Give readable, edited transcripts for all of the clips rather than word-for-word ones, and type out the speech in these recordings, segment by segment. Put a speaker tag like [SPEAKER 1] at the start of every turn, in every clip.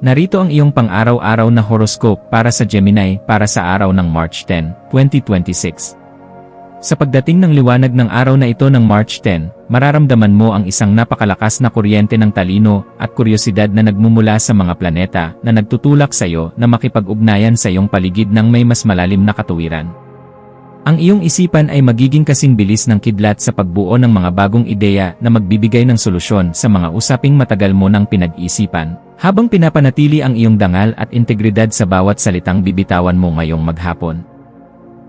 [SPEAKER 1] Narito ang iyong pang-araw-araw na horoscope para sa Gemini para sa araw ng March 10, 2026. Sa pagdating ng liwanag ng araw na ito ng March 10, mararamdaman mo ang isang napakalakas na kuryente ng talino at kuryosidad na nagmumula sa mga planeta na nagtutulak sa iyo na makipag-ugnayan sa iyong paligid ng may mas malalim na katuwiran. Ang iyong isipan ay magiging kasing bilis ng kidlat sa pagbuo ng mga bagong ideya na magbibigay ng solusyon sa mga usaping matagal mo nang pinag-isipan, habang pinapanatili ang iyong dangal at integridad sa bawat salitang bibitawan mo ngayong maghapon.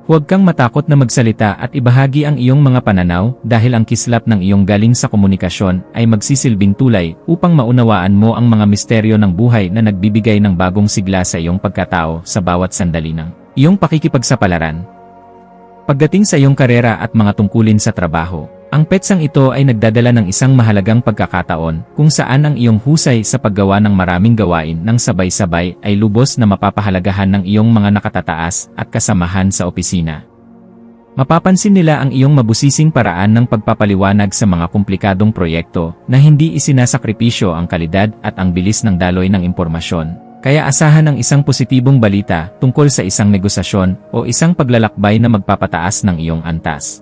[SPEAKER 1] Huwag kang matakot na magsalita at ibahagi ang iyong mga pananaw dahil ang kislap ng iyong galing sa komunikasyon ay magsisilbing tulay upang maunawaan mo ang mga misteryo ng buhay na nagbibigay ng bagong sigla sa iyong pagkatao sa bawat sandali ng iyong pakikipagsapalaran. Pagdating sa iyong karera at mga tungkulin sa trabaho, ang petsang ito ay nagdadala ng isang mahalagang pagkakataon kung saan ang iyong husay sa paggawa ng maraming gawain ng sabay-sabay ay lubos na mapapahalagahan ng iyong mga nakatataas at kasamahan sa opisina. Mapapansin nila ang iyong mabusising paraan ng pagpapaliwanag sa mga komplikadong proyekto na hindi isinasakripisyo ang kalidad at ang bilis ng daloy ng impormasyon. Kaya asahan ang isang positibong balita tungkol sa isang negosasyon o isang paglalakbay na magpapataas ng iyong antas.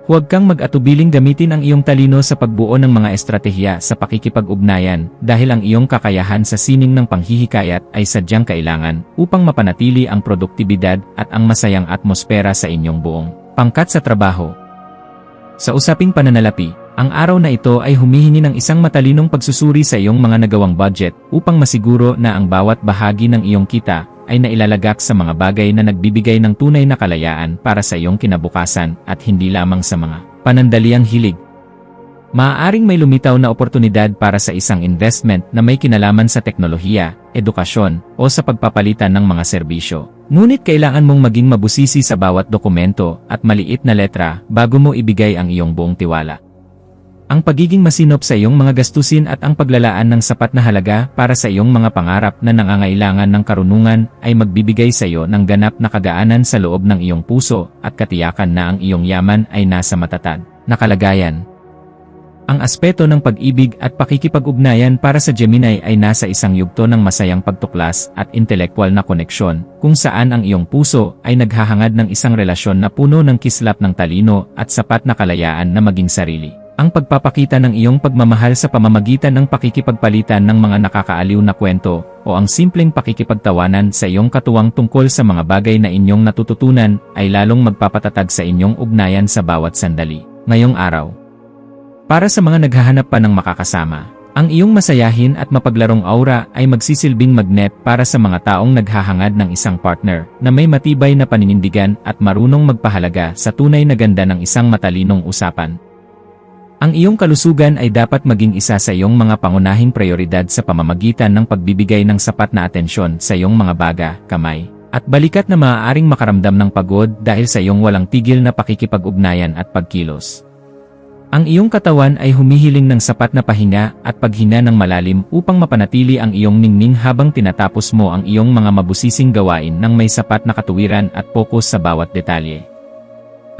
[SPEAKER 1] Huwag kang mag-atubiling gamitin ang iyong talino sa pagbuo ng mga estratehiya sa pakikipag-ugnayan dahil ang iyong kakayahan sa sining ng panghihikayat ay sadyang kailangan upang mapanatili ang produktibidad at ang masayang atmosfera sa inyong buong pangkat sa trabaho. Sa usaping pananalapi, ang araw na ito ay humihingi ng isang matalinong pagsusuri sa iyong mga nagawang budget upang masiguro na ang bawat bahagi ng iyong kita ay nailalagak sa mga bagay na nagbibigay ng tunay na kalayaan para sa iyong kinabukasan at hindi lamang sa mga panandaliang hilig. Maaaring may lumitaw na oportunidad para sa isang investment na may kinalaman sa teknolohiya, edukasyon, o sa pagpapalitan ng mga serbisyo. Ngunit kailangan mong maging mabusisi sa bawat dokumento at maliit na letra bago mo ibigay ang iyong buong tiwala. Ang pagiging masinop sa iyong mga gastusin at ang paglalaan ng sapat na halaga para sa iyong mga pangarap na nangangailangan ng karunungan ay magbibigay sa iyo ng ganap na kagaanan sa loob ng iyong puso at katiyakan na ang iyong yaman ay nasa matatag na kalagayan. Ang aspeto ng pag-ibig at pakikipag-ugnayan para sa Gemini ay nasa isang yugto ng masayang pagtuklas at intelektual na koneksyon, kung saan ang iyong puso ay naghahangad ng isang relasyon na puno ng kislap ng talino at sapat na kalayaan na maging sarili. Ang pagpapakita ng iyong pagmamahal sa pamamagitan ng pakikipagpalitan ng mga nakakaaliw na kwento o ang simpleng pakikipagtawanan sa iyong katuwang tungkol sa mga bagay na inyong natututunan ay lalong magpapatatag sa inyong ugnayan sa bawat sandali ngayong araw. Para sa mga naghahanap pa ng makakasama, ang iyong masayahin at mapaglarong aura ay magsisilbing magnet para sa mga taong naghahangad ng isang partner na may matibay na paninindigan at marunong magpahalaga sa tunay na ganda ng isang matalinong usapan. Ang iyong kalusugan ay dapat maging isa sa iyong mga pangunahing prioridad sa pamamagitan ng pagbibigay ng sapat na atensyon sa iyong mga baga, kamay, at balikat na maaaring makaramdam ng pagod dahil sa iyong walang tigil na pakikipag-ugnayan at pagkilos. Ang iyong katawan ay humihiling ng sapat na pahinga at paghinga ng malalim upang mapanatili ang iyong ningning habang tinatapos mo ang iyong mga mabusising gawain ng may sapat na katuwiran at pokus sa bawat detalye.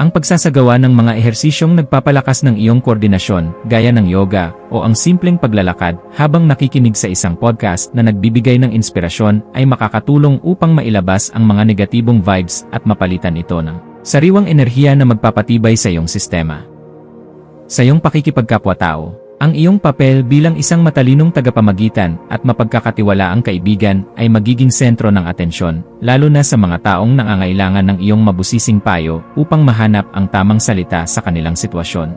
[SPEAKER 1] Ang pagsasagawa ng mga ehersisyong nagpapalakas ng iyong koordinasyon, gaya ng yoga, o ang simpleng paglalakad habang nakikinig sa isang podcast na nagbibigay ng inspirasyon ay makakatulong upang mailabas ang mga negatibong vibes at mapalitan ito ng sariwang enerhiya na magpapatibay sa iyong sistema. Sa iyong pakikipagkapwa-tao, ang iyong papel bilang isang matalinong tagapamagitan at mapagkakatiwalaang kaibigan ay magiging sentro ng atensyon, lalo na sa mga taong nangangailangan ng iyong mabusising payo upang mahanap ang tamang salita sa kanilang sitwasyon.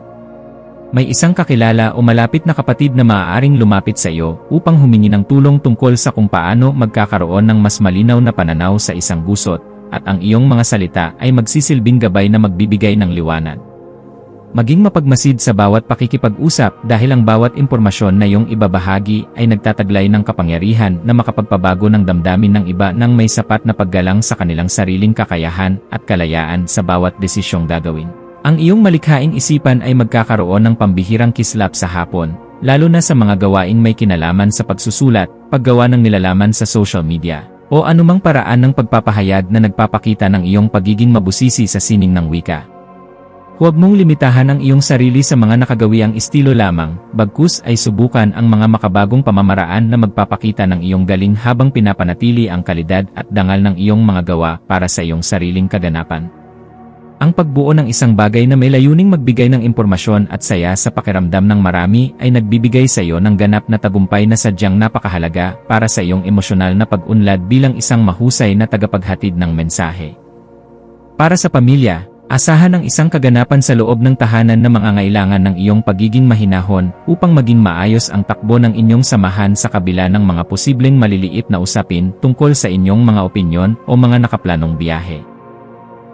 [SPEAKER 1] May isang kakilala o malapit na kapatid na maaaring lumapit sa iyo upang humingi ng tulong tungkol sa kung paano magkakaroon ng mas malinaw na pananaw sa isang gusot, at ang iyong mga salita ay magsisilbing gabay na magbibigay ng liwanag. Maging mapagmasid sa bawat pakikipag-usap dahil ang bawat impormasyon na iyong ibabahagi ay nagtataglay ng kapangyarihan na makapagpabago ng damdamin ng iba nang may sapat na paggalang sa kanilang sariling kakayahan at kalayaan sa bawat desisyong gagawin. Ang iyong malikhaing isipan ay magkakaroon ng pambihirang kislap sa hapon, lalo na sa mga gawaing may kinalaman sa pagsusulat, paggawa ng nilalaman sa social media, o anumang paraan ng pagpapahayag na nagpapakita ng iyong pagiging mabusisi sa sining ng wika. Huwag mong limitahan ang iyong sarili sa mga nakagawiang estilo lamang, bagkus ay subukan ang mga makabagong pamamaraan na magpapakita ng iyong galing habang pinapanatili ang kalidad at dangal ng iyong mga gawa para sa iyong sariling kaganapan. Ang pagbuo ng isang bagay na may layuning magbigay ng impormasyon at saya sa pakiramdam ng marami ay nagbibigay sa iyo ng ganap na tagumpay na sadyang napakahalaga para sa iyong emosyonal na pag-unlad bilang isang mahusay na tagapaghatid ng mensahe. Para sa pamilya, asahan ang isang kaganapan sa loob ng tahanan na mangangailangan ng iyong pagiging mahinahon upang maging maayos ang takbo ng inyong samahan sa kabila ng mga posibleng maliliit na usapin tungkol sa inyong mga opinyon o mga nakaplanong biyahe.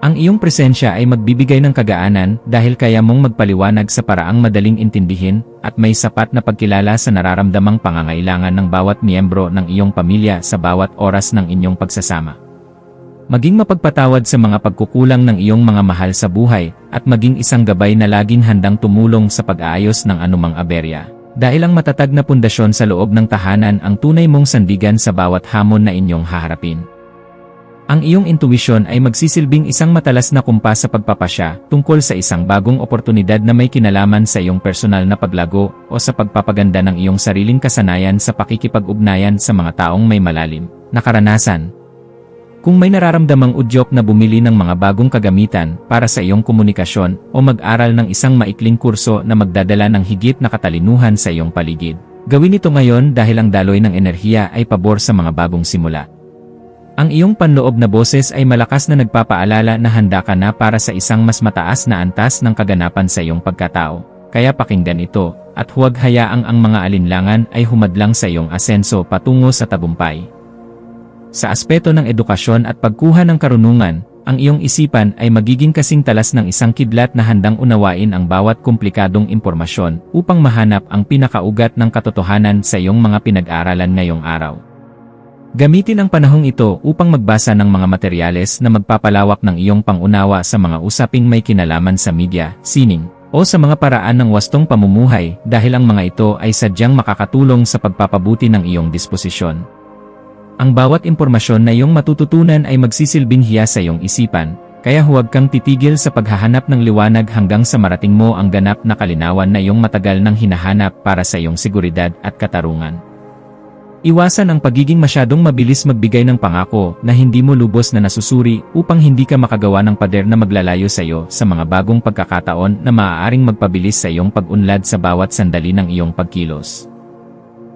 [SPEAKER 1] Ang iyong presensya ay magbibigay ng kagaanan dahil kaya mong magpaliwanag sa paraang madaling intindihin at may sapat na pagkilala sa nararamdamang pangangailangan ng bawat miyembro ng iyong pamilya sa bawat oras ng inyong pagsasama. Maging mapagpatawad sa mga pagkukulang ng iyong mga mahal sa buhay at maging isang gabay na laging handang tumulong sa pag-aayos ng anumang aberya. Dahil ang matatag na pundasyon sa loob ng tahanan ang tunay mong sandigan sa bawat hamon na inyong haharapin. Ang iyong intuwisyon ay magsisilbing isang matalas na kumpas sa pagpapasya tungkol sa isang bagong oportunidad na may kinalaman sa iyong personal na paglago o sa pagpapaganda ng iyong sariling kasanayan sa pakikipag-ugnayan sa mga taong may malalim na karanasan. Kung may nararamdamang udyok na bumili ng mga bagong kagamitan para sa iyong komunikasyon o mag-aral ng isang maikling kurso na magdadala ng higit na katalinuhan sa iyong paligid, gawin ito ngayon dahil ang daloy ng enerhiya ay pabor sa mga bagong simula. Ang iyong panloob na boses ay malakas na nagpapaalala na handa ka na para sa isang mas mataas na antas ng kaganapan sa iyong pagkatao. Kaya pakinggan ito, at huwag hayaang ang mga alinlangan ay humadlang sa iyong asenso patungo sa tagumpay. Sa aspeto ng edukasyon at pagkuha ng karunungan, ang iyong isipan ay magiging kasing talas ng isang kidlat na handang unawain ang bawat komplikadong impormasyon upang mahanap ang pinakaugat ng katotohanan sa iyong mga pinag-aralan ngayong araw. Gamitin ang panahong ito upang magbasa ng mga materyales na magpapalawak ng iyong pangunawa sa mga usaping may kinalaman sa media, sining, o sa mga paraan ng wastong pamumuhay dahil ang mga ito ay sadyang makakatulong sa pagpapabuti ng iyong disposisyon. Ang bawat impormasyon na iyong matututunan ay magsisilbing hiya sa iyong isipan, kaya huwag kang titigil sa paghahanap ng liwanag hanggang sa marating mo ang ganap na kalinawan na iyong matagal nang hinahanap para sa iyong seguridad at katarungan. Iwasan ang pagiging masyadong mabilis magbigay ng pangako na hindi mo lubos na nasusuri upang hindi ka makagawa ng pader na maglalayo sa iyo sa mga bagong pagkakataon na maaaring magpabilis sa iyong pag-unlad sa bawat sandali ng iyong pagkilos.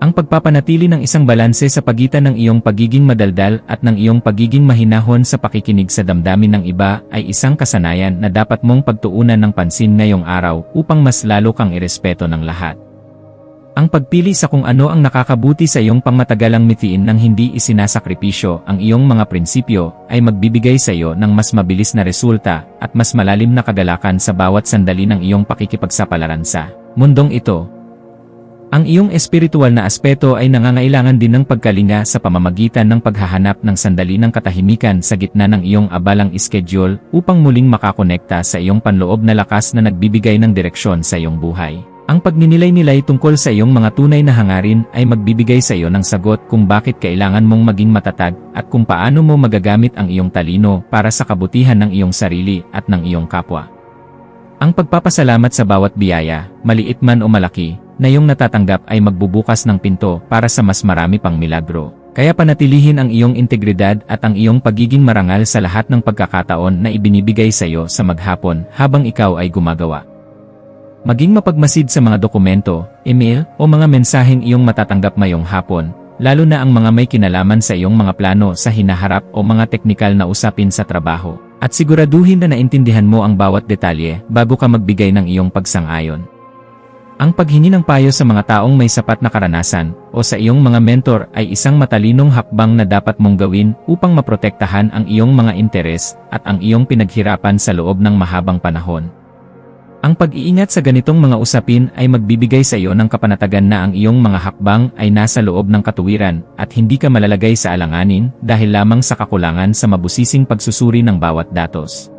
[SPEAKER 1] Ang pagpapanatili ng isang balanse sa pagitan ng iyong pagiging madaldal at ng iyong pagiging mahinahon sa pakikinig sa damdamin ng iba ay isang kasanayan na dapat mong pagtuunan ng pansin ngayong araw upang mas lalo kang irespeto ng lahat. Ang pagpili sa kung ano ang nakakabuti sa iyong pangmatagalang mithiin nang hindi isinasakripisyo ang iyong mga prinsipyo ay magbibigay sa iyo ng mas mabilis na resulta at mas malalim na kagalakan sa bawat sandali ng iyong pakikipagsapalaran sa mundong ito. Ang iyong espiritual na aspeto ay nangangailangan din ng pagkalinga sa pamamagitan ng paghahanap ng sandali ng katahimikan sa gitna ng iyong abalang schedule upang muling makakonekta sa iyong panloob na lakas na nagbibigay ng direksyon sa iyong buhay. Ang pagninilay-nilay tungkol sa iyong mga tunay na hangarin ay magbibigay sa iyo ng sagot kung bakit kailangan mong maging matatag at kung paano mo magagamit ang iyong talino para sa kabutihan ng iyong sarili at ng iyong kapwa. Ang pagpapasalamat sa bawat biyaya, maliit man o malaki, na iyong natatanggap ay magbubukas ng pinto para sa mas marami pang milagro. Kaya panatilihin ang iyong integridad at ang iyong pagiging marangal sa lahat ng pagkakataon na ibinibigay sa iyo sa maghapon habang ikaw ay gumagawa. Maging mapagmasid sa mga dokumento, email, o mga mensaheng iyong matatanggap ngayong hapon, lalo na ang mga may kinalaman sa iyong mga plano sa hinaharap o mga teknikal na usapin sa trabaho, at siguraduhin na naintindihan mo ang bawat detalye bago ka magbigay ng iyong pagsang-ayon. Ang paghingi ng payo sa mga taong may sapat na karanasan o sa iyong mga mentor ay isang matalinong hakbang na dapat mong gawin upang maprotektahan ang iyong mga interes at ang iyong pinaghirapan sa loob ng mahabang panahon. Ang pag-iingat sa ganitong mga usapin ay magbibigay sa iyo ng kapanatagan na ang iyong mga hakbang ay nasa loob ng katuwiran at hindi ka malalagay sa alanganin dahil lamang sa kakulangan sa mabusising pagsusuri ng bawat datos.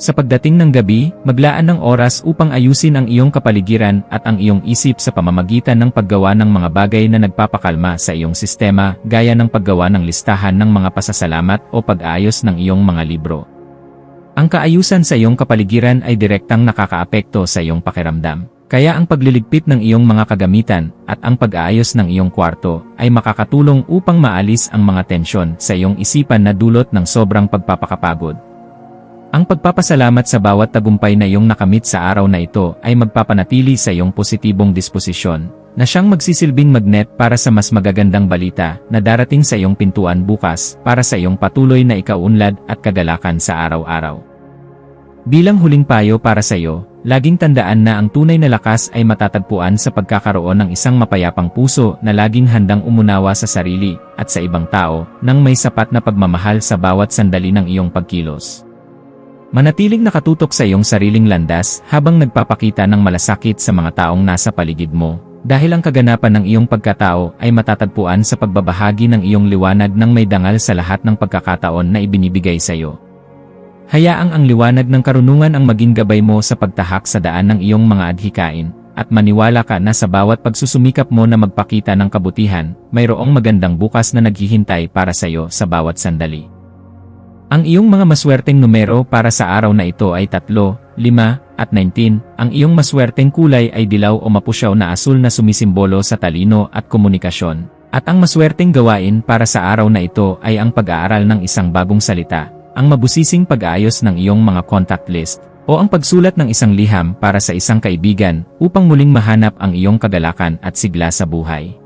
[SPEAKER 1] Sa pagdating ng gabi, maglaan ng oras upang ayusin ang iyong kapaligiran at ang iyong isip sa pamamagitan ng paggawa ng mga bagay na nagpapakalma sa iyong sistema gaya ng paggawa ng listahan ng mga pasasalamat o pag-aayos ng iyong mga libro. Ang kaayusan sa iyong kapaligiran ay direktang nakakaapekto sa iyong pakiramdam. Kaya ang pagliligpit ng iyong mga kagamitan at ang pag-aayos ng iyong kwarto ay makakatulong upang maalis ang mga tensyon sa iyong isipan na dulot ng sobrang pagpapakapagod. Ang pagpapasalamat sa bawat tagumpay na iyong nakamit sa araw na ito ay magpapanatili sa iyong positibong disposisyon, na siyang magsisilbing magnet para sa mas magagandang balita na darating sa iyong pintuan bukas para sa iyong patuloy na ikaunlad at kagalakan sa araw-araw. Bilang huling payo para sa iyo, laging tandaan na ang tunay na lakas ay matatagpuan sa pagkakaroon ng isang mapayapang puso na laging handang umunawa sa sarili at sa ibang tao nang may sapat na pagmamahal sa bawat sandali ng iyong pagkilos. Manatiling nakatutok sa iyong sariling landas habang nagpapakita ng malasakit sa mga taong nasa paligid mo, dahil ang kaganapan ng iyong pagkatao ay matatagpuan sa pagbabahagi ng iyong liwanag ng may dangal sa lahat ng pagkakataon na ibinibigay sa iyo. Hayaang ang liwanag ng karunungan ang maging gabay mo sa pagtahak sa daan ng iyong mga adhikain, at maniwala ka na sa bawat pagsusumikap mo na magpakita ng kabutihan, mayroong magandang bukas na naghihintay para sa iyo sa bawat sandali. Ang iyong mga maswerteng numero para sa araw na ito ay 3, 5, at 19. Ang iyong maswerteng kulay ay dilaw o mapusyaw na asul na sumisimbolo sa talino at komunikasyon. At ang maswerteng gawain para sa araw na ito ay ang pag-aaral ng isang bagong salita, ang mabusising pag-aayos ng iyong mga contact list, o ang pagsulat ng isang liham para sa isang kaibigan upang muling mahanap ang iyong kagalakan at sigla sa buhay.